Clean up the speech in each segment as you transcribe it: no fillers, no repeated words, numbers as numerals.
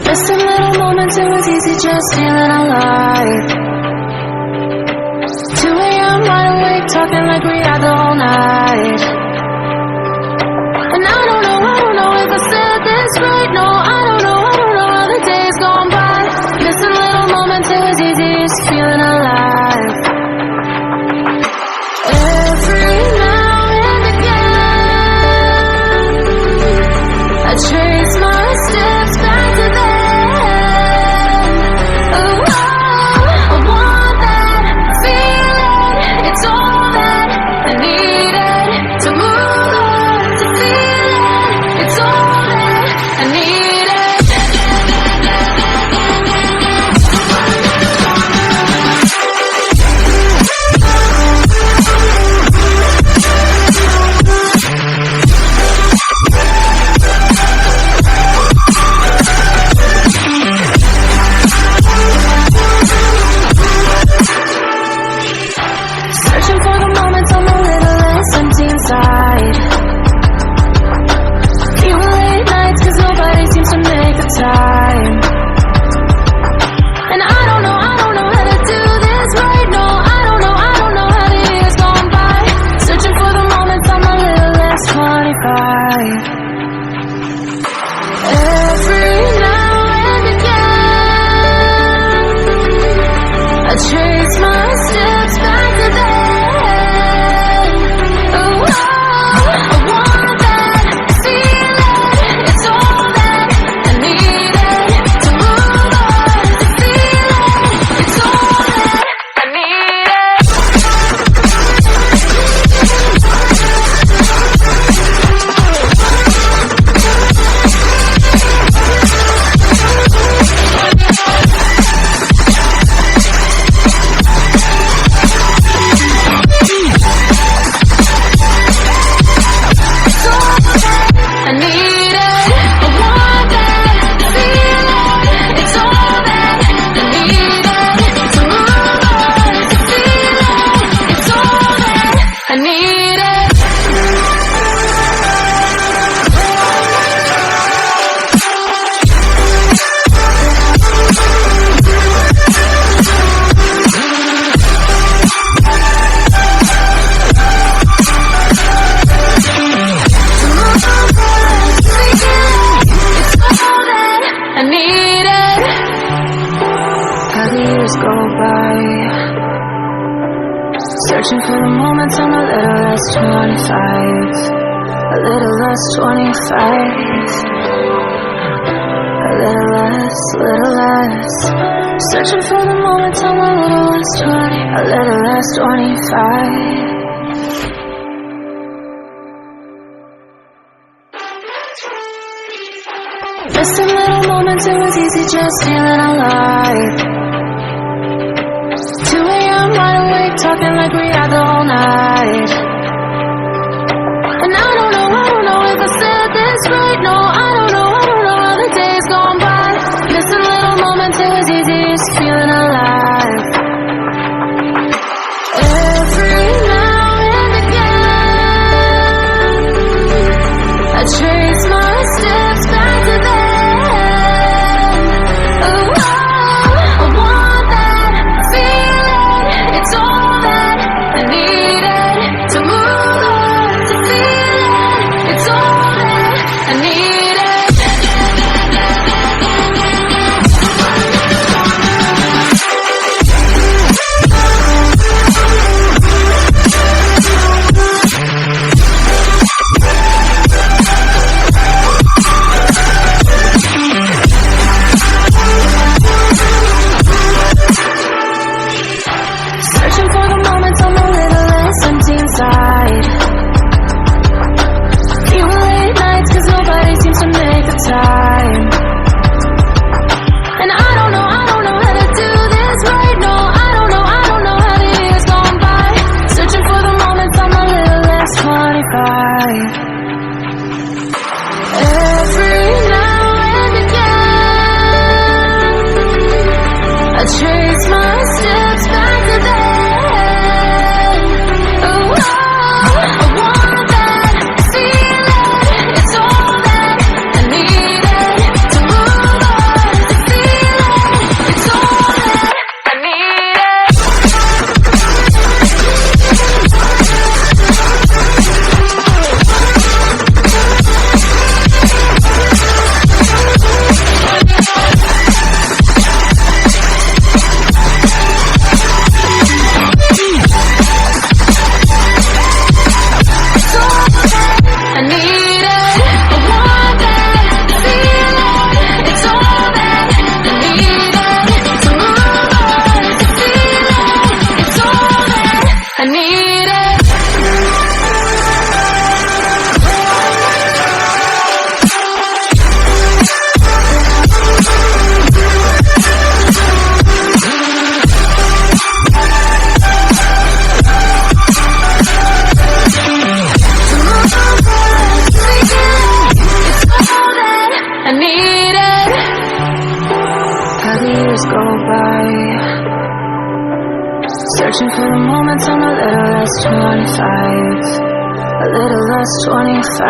Missing little moments, it was easy just feeling alive. 2 a.m. wide awake, talking like we had the whole night. And I don't know if I said this right. No, I don't know how the days gone by. Missing little moments, it was easy just feeling alive. Every now and again, I trace my steps back to then. Oh, I want that feeling. It's all that I needed to move on, to feel it. It's all that I needed. Searching for the moments I'm a little less empty inside. Fewer late nights cause nobody seems to make the time. And I don't know how to do this right. No, I don't know how the years gone by. Searching for the moments I'm a little less 25. Every now and again, I trace my steps back to then. Oh, I want that feeling. It's all that I needed to move on, to feel it. It's all that I needed. I need it. I want that feeling. It's all that I needed to move on, to feel it. It's all that I needed. I need it. How the years go by, searching for the moments I'm a little less 25. A little less 25. A little less. Searching for the moments I'm a little less 20. A little less 25. Missing little moments, it was easy just feeling alive. 2 a.m. wide awake, talking like we had the whole night. And I don't know if I said this right. No, I don't know how the days gone by. Missing little moments, it was easy just feeling alive. Every now and again, I trace my steps back to then. Oh, I want that feeling. It's all that I needed to years go by, searching for the moments I'm a little less 25, a little less 25,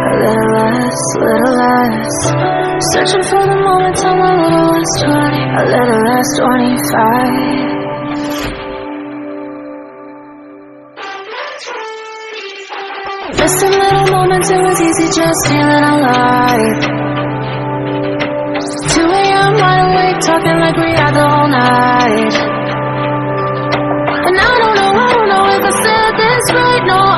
a little less, searching for the moments I'm a little less 20, a little less 25. Missing little moments, it was easy just feeling alive. 2 a.m. wide awake, talking like we had the whole night. And I don't know if I said this right, no,